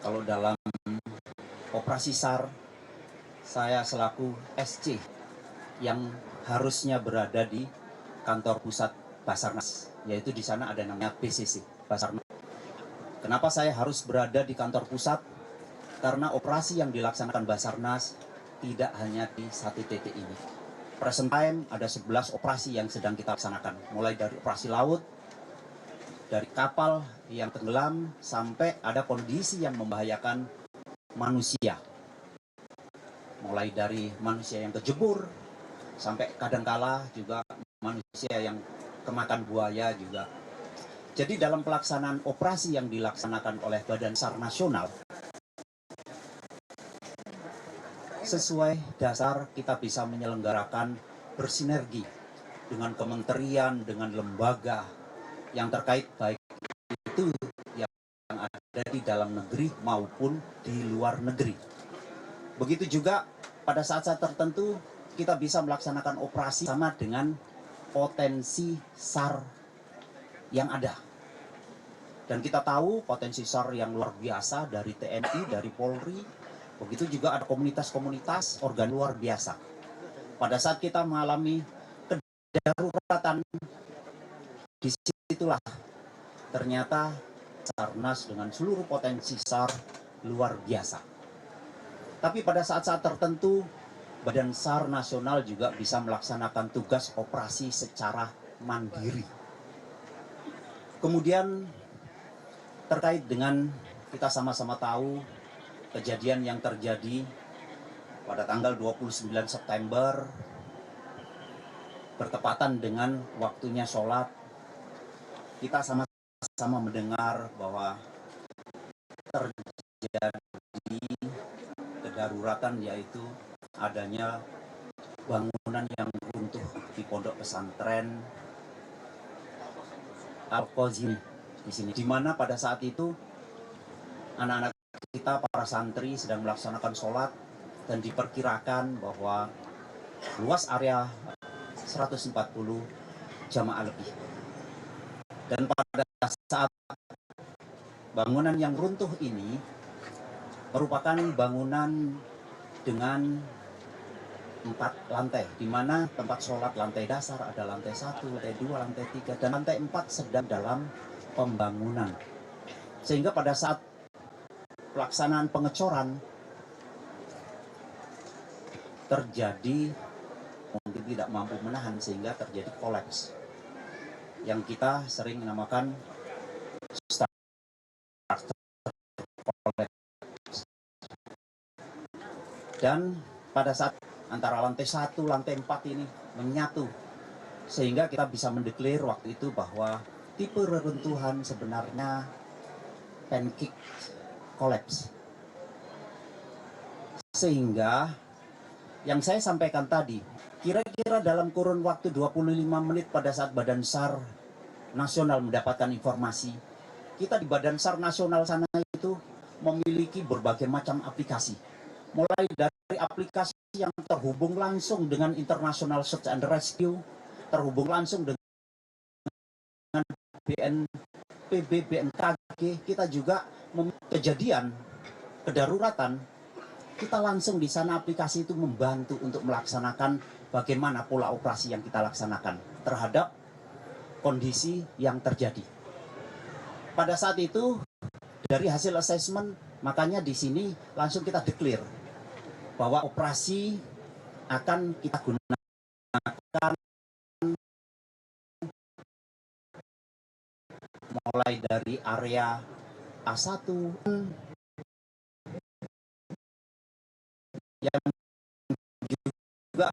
Kalau dalam operasi SAR, saya selaku SC yang harusnya berada di kantor pusat Basarnas, yaitu di sana ada namanya BCC, Basarnas. Kenapa saya harus berada di kantor pusat? Karena operasi yang dilaksanakan Basarnas tidak hanya di satu titik ini. Present time ada 11 operasi yang sedang kita laksanakan, mulai dari operasi laut, dari kapal yang tenggelam, sampai ada kondisi yang membahayakan manusia. Mulai dari manusia yang terjebur, sampai kadangkala juga manusia yang kemakan buaya juga. Jadi dalam pelaksanaan operasi yang dilaksanakan oleh Badan SAR Nasional, sesuai dasar kita bisa menyelenggarakan bersinergi dengan kementerian, dengan lembaga yang terkait, baik itu yang ada di dalam negeri maupun di luar negeri. Begitu juga pada saat-saat tertentu kita bisa melaksanakan operasi sama dengan potensi SAR yang ada. Dan kita tahu potensi SAR yang luar biasa dari TNI, dari Polri. Begitu juga ada komunitas-komunitas organ luar biasa. Pada saat kita mengalami kedaruratan, disitulah ternyata Basarnas dengan seluruh potensi SAR luar biasa. Tapi pada saat-saat tertentu, Badan SAR Nasional juga bisa melaksanakan tugas operasi secara mandiri. Kemudian terkait dengan kita sama-sama tahu kejadian yang terjadi pada tanggal 29 September bertepatan dengan waktunya sholat, kita sama-sama mendengar bahwa terjadi kedaruratan, yaitu adanya bangunan yang runtuh di pondok pesantren Al-Qazim di sini, di mana pada saat itu anak-anak kita, para santri, sedang melaksanakan sholat dan diperkirakan bahwa luas area 140 jamaah lebih. Dan pada saat bangunan yang runtuh ini merupakan bangunan dengan 4 lantai, di mana tempat sholat lantai dasar ada lantai 1, lantai 2, lantai 3, dan lantai 4 sedang dalam pembangunan. Sehingga pada saat pelaksanaan pengecoran terjadi, mungkin tidak mampu menahan sehingga terjadi kolaps yang kita sering namakan starter collapse. Dan pada saat antara lantai 1, lantai 4 ini menyatu, sehingga kita bisa mendeklar waktu itu bahwa tipe reruntuhan sebenarnya pancake collapse. Sehingga yang saya sampaikan tadi, kira-kira dalam kurun waktu 25 menit pada saat Badan SAR Nasional mendapatkan informasi, kita di Badan SAR Nasional sana itu memiliki berbagai macam aplikasi. Mulai dari aplikasi yang terhubung langsung dengan International Search and Rescue, terhubung langsung dengan BNPB, BMKG, kita juga kejadian kedaruratan, kita langsung di sana aplikasi itu membantu untuk melaksanakan bagaimana pola operasi yang kita laksanakan terhadap kondisi yang terjadi. Pada saat itu dari hasil assessment, makanya di sini langsung kita declare bahwa operasi akan kita gunakan mulai dari area A1 yang juga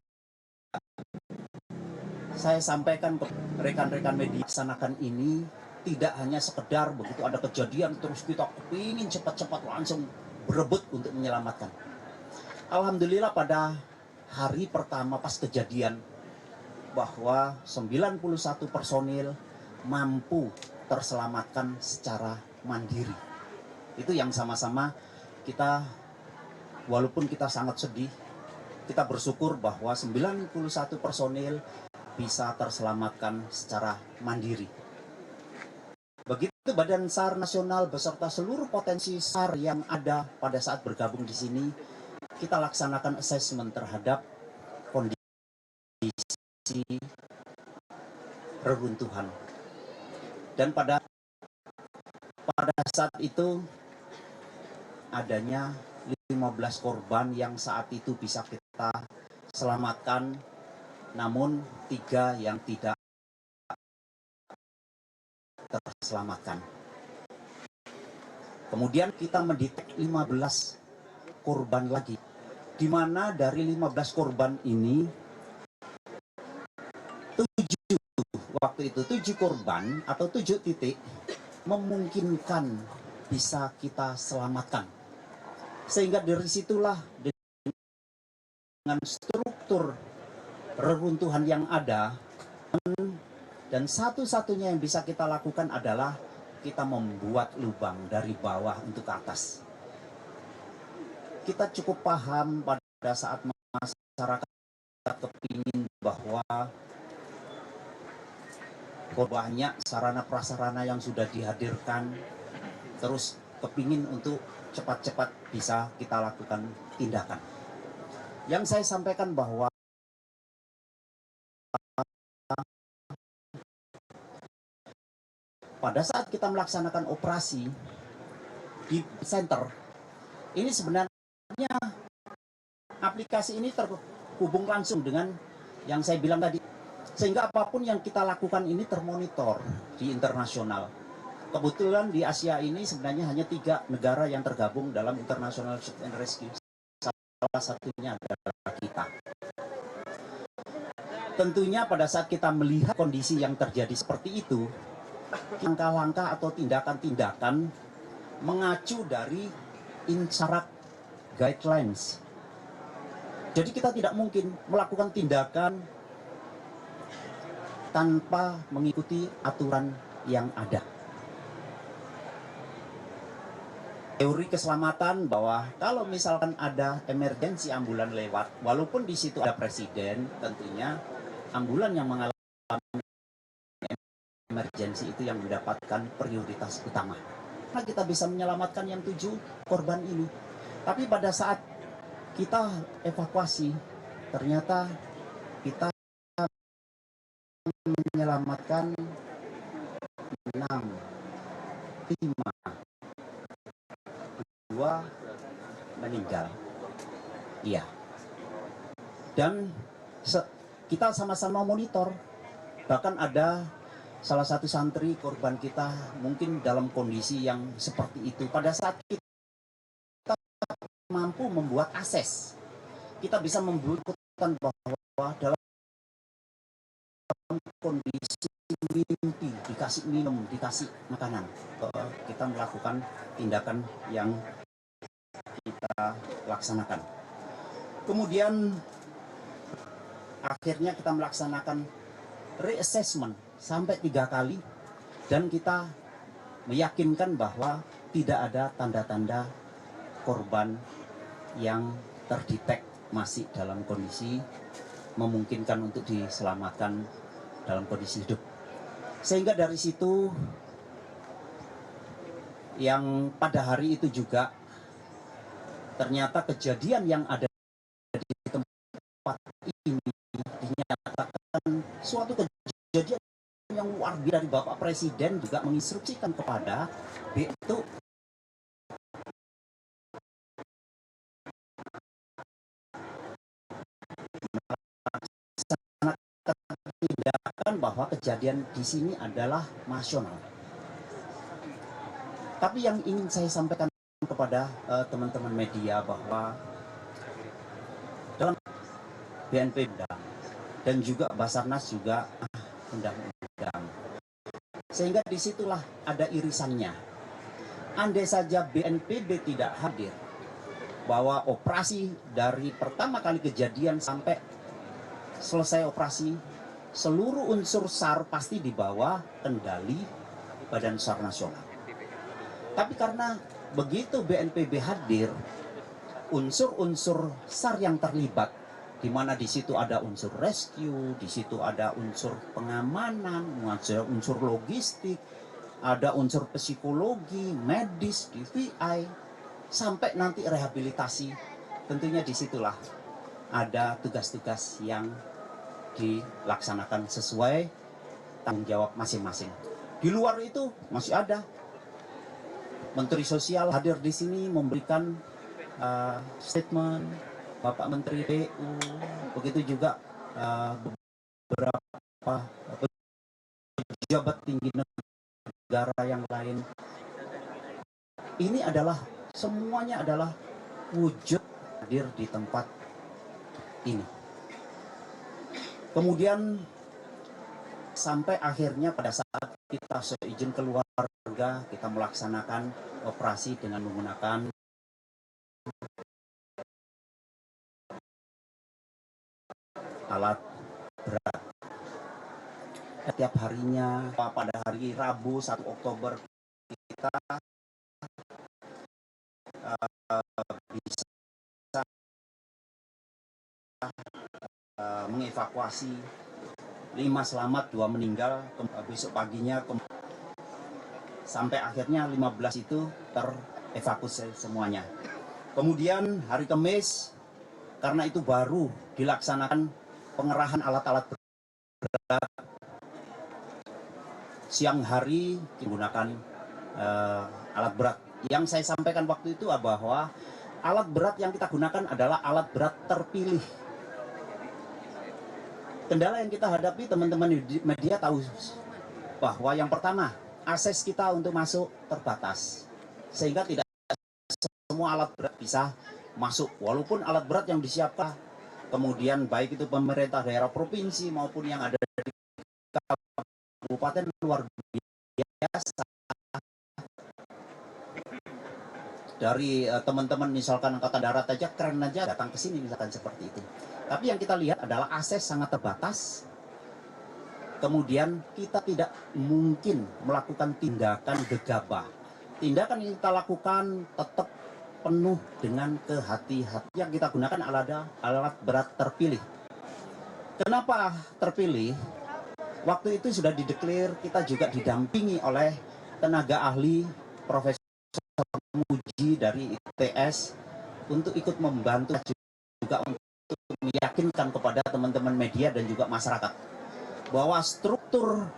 saya sampaikan ke rekan-rekan media, laksanakan ini tidak hanya sekedar begitu ada kejadian terus kita ingin cepat-cepat langsung berebut untuk menyelamatkan. Alhamdulillah pada hari pertama pas kejadian bahwa 91 personil mampu terselamatkan secara mandiri. Itu yang sama-sama kita, walaupun kita sangat sedih, kita bersyukur bahwa 91 personil bisa terselamatkan secara mandiri. Begitu Badan SAR nasional beserta seluruh potensi SAR yang ada pada saat bergabung di sini, kita laksanakan asesmen terhadap kondisi reruntuhan. Dan pada saat itu adanya 15 korban yang saat itu bisa kita selamatkan, namun 3 yang tidak terselamatkan. Kemudian kita mendetek 15 korban lagi, di mana dari 15 korban ini 7 waktu itu 7 korban atau 7 titik memungkinkan bisa kita selamatkan. Sehingga dari situlah dengan struktur reruntuhan yang ada, dan satu-satunya yang bisa kita lakukan adalah kita membuat lubang dari bawah untuk ke atas. Kita cukup paham pada saat masyarakat kepingin bahwa banyak sarana prasarana yang sudah dihadirkan, terus kepingin untuk cepat-cepat bisa kita lakukan tindakan. Yang saya sampaikan bahwa pada saat kita melaksanakan operasi di center, ini sebenarnya aplikasi ini terhubung langsung dengan yang saya bilang tadi. Sehingga apapun yang kita lakukan ini termonitor di internasional. Kebetulan di Asia ini sebenarnya hanya 3 negara yang tergabung dalam International Search and Rescue. Salah satunya adalah kita. Tentunya pada saat kita melihat kondisi yang terjadi seperti itu, langkah-langkah atau tindakan-tindakan mengacu dari INSARAG guidelines. Jadi kita tidak mungkin melakukan tindakan tanpa mengikuti aturan yang ada. Teori keselamatan bahwa kalau misalkan ada emergensi ambulan lewat, walaupun di situ ada presiden, tentunya ambulan yang mengalami emergensi itu yang mendapatkan prioritas utama. Nah, kita bisa menyelamatkan yang 7 korban ini. Tapi pada saat kita evakuasi, ternyata kita menyelamatkan 6, 5, 2 meninggal. Iya. Dan kita sama-sama monitor. Bahkan ada salah satu santri korban kita mungkin dalam kondisi yang seperti itu. Pada saat kita mampu membuat akses, kita bisa membuktikan bahwa dalam kondisi mimpi, dikasih minum, dikasih makanan, kita melakukan tindakan yang kita laksanakan. Kemudian akhirnya kita melaksanakan reassessment sampai 3 kali, dan kita meyakinkan bahwa tidak ada tanda-tanda korban yang terdetek masih dalam kondisi memungkinkan untuk diselamatkan dalam kondisi hidup. Sehingga dari situ, yang pada hari itu juga ternyata kejadian yang ada di tempat ini dinyatakan suatu kejadian yang luar biasa. Dari Bapak Presiden juga menginstruksikan kepada itu tindakan bahwa kejadian di sini adalah nasional. Tapi yang ingin saya sampaikan kepada teman-teman media bahwa dalam BNP dan juga Basarnas juga undang-undang. Sehingga disitulah ada irisannya. Andai saja BNPB tidak hadir, bahwa operasi dari pertama kali kejadian sampai selesai operasi, seluruh unsur SAR pasti di bawah kendali Badan SAR Nasional. Tapi karena begitu BNPB hadir, unsur-unsur SAR yang terlibat, di mana di situ ada unsur rescue, di situ ada unsur pengamanan, unsur logistik, ada unsur psikologi, medis, DVI, sampai nanti rehabilitasi. Tentunya disitulah ada tugas-tugas yang dilaksanakan sesuai tanggung jawab masing-masing. Di luar itu masih ada Menteri Sosial hadir di sini memberikan statement, Bapak Menteri PU, begitu juga beberapa pejabat tinggi negara yang lain. Ini adalah semuanya adalah wujud hadir di tempat ini. Kemudian sampai akhirnya pada saat kita seizin keluarga, kita melaksanakan operasi dengan menggunakan alat berat. Setiap harinya, pada hari Rabu 1 Oktober kita bisa mengevakuasi 5 selamat, 2 meninggal. Besok paginya sampai akhirnya 15 itu terevakuasi semuanya. Kemudian hari Kamis, karena itu baru dilaksanakan pengerahan alat-alat berat. Siang hari digunakan alat berat. Yang saya sampaikan waktu itu bahwa alat berat yang kita gunakan adalah alat berat terpilih. Kendala yang kita hadapi, teman-teman di media tahu bahwa yang pertama, akses kita untuk masuk terbatas. Sehingga tidak semua alat berat bisa masuk. Walaupun alat berat yang disiapkan, kemudian baik itu pemerintah daerah provinsi maupun yang ada di kabupaten luar biasa. Dari teman-teman misalkan Angkatan Darat aja keren aja datang ke sini misalkan seperti itu. Tapi yang kita lihat adalah akses sangat terbatas. Kemudian kita tidak mungkin melakukan tindakan gegabah. Tindakan yang kita lakukan tetap penuh dengan kehati-hatian. Yang kita gunakan alat berat terpilih. Kenapa terpilih? Waktu itu sudah dideklar, kita juga didampingi oleh tenaga ahli, Profesor Muji dari ITS untuk ikut membantu juga untuk meyakinkan kepada teman-teman media dan juga masyarakat bahwa struktur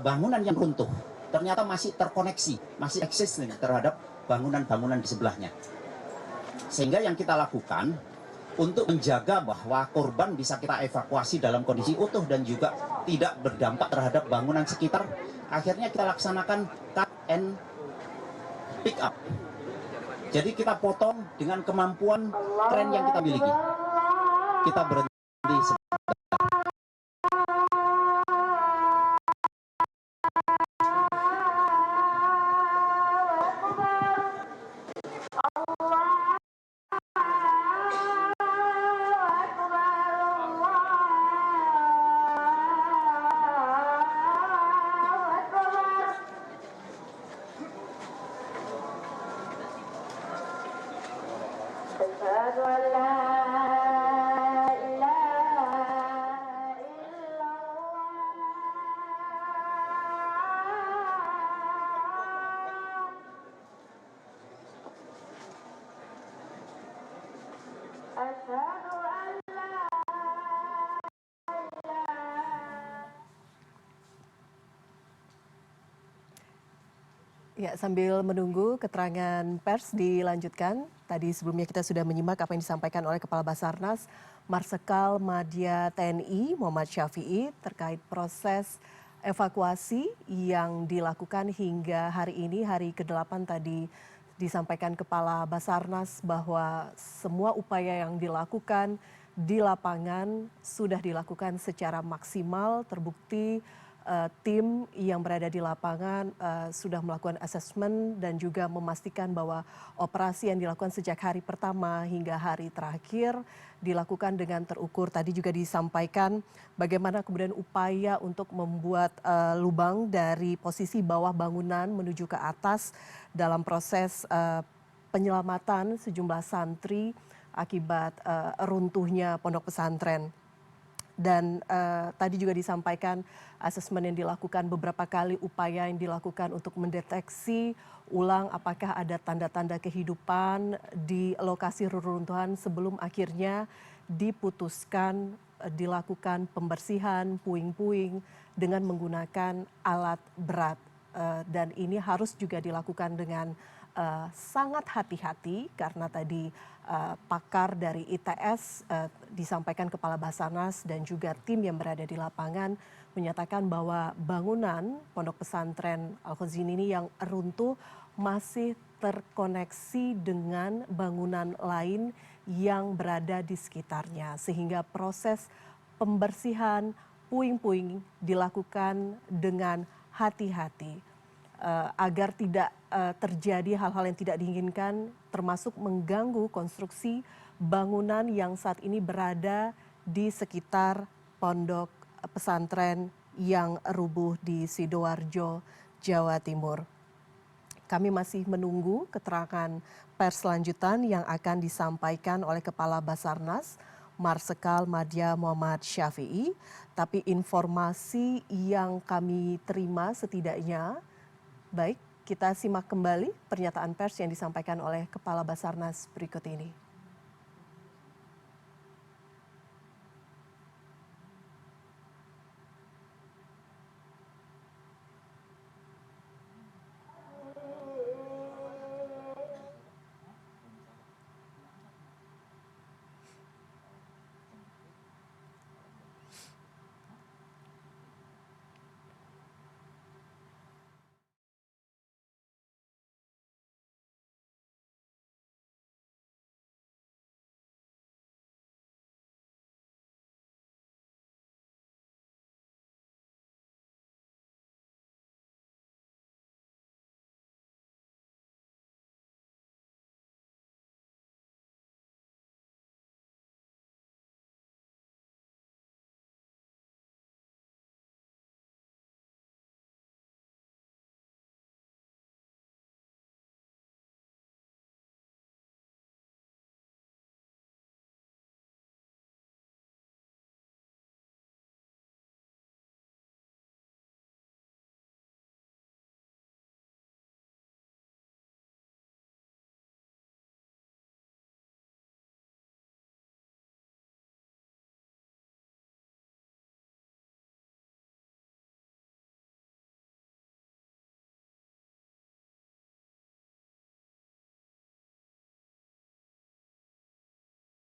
bangunan yang runtuh ternyata masih terkoneksi, masih eksis terhadap bangunan-bangunan di sebelahnya. Sehingga yang kita lakukan untuk menjaga bahwa korban bisa kita evakuasi dalam kondisi utuh dan juga tidak berdampak terhadap bangunan sekitar, akhirnya kita laksanakan cut and pick up. Jadi kita potong dengan kemampuan kren yang kita miliki. Kita berhenti sebentar. Ya, sambil menunggu keterangan pers dilanjutkan, tadi sebelumnya kita sudah menyimak apa yang disampaikan oleh Kepala Basarnas, Marsikal Madya TNI Muhammad Syafi'i terkait proses evakuasi yang dilakukan hingga hari ini, hari ke-8 tadi disampaikan Kepala Basarnas bahwa semua upaya yang dilakukan di lapangan sudah dilakukan secara maksimal, terbukti tim yang berada di lapangan sudah melakukan asesmen dan juga memastikan bahwa operasi yang dilakukan sejak hari pertama hingga hari terakhir dilakukan dengan terukur. Tadi juga disampaikan bagaimana kemudian upaya untuk membuat lubang dari posisi bawah bangunan menuju ke atas dalam proses penyelamatan sejumlah santri akibat runtuhnya pondok pesantren. Dan tadi juga disampaikan asesmen yang dilakukan beberapa kali, upaya yang dilakukan untuk mendeteksi ulang apakah ada tanda-tanda kehidupan di lokasi reruntuhan sebelum akhirnya diputuskan dilakukan pembersihan puing-puing dengan menggunakan alat berat. Dan ini harus juga dilakukan dengan sangat hati-hati karena tadi pakar dari ITS disampaikan Kepala Basarnas dan juga tim yang berada di lapangan menyatakan bahwa bangunan Pondok Pesantren Al-Khazin ini yang runtuh masih terkoneksi dengan bangunan lain yang berada di sekitarnya sehingga proses pembersihan puing-puing dilakukan dengan hati-hati agar tidak terjadi hal-hal yang tidak diinginkan termasuk mengganggu konstruksi bangunan yang saat ini berada di sekitar pondok pesantren yang rubuh di Sidoarjo, Jawa Timur. Kami masih menunggu keterangan pers lanjutan yang akan disampaikan oleh Kepala Basarnas Marsikal Madya Muhammad Syafi'i, tapi informasi yang kami terima setidaknya. Baik, kita simak kembali pernyataan pers yang disampaikan oleh Kepala Basarnas berikut ini.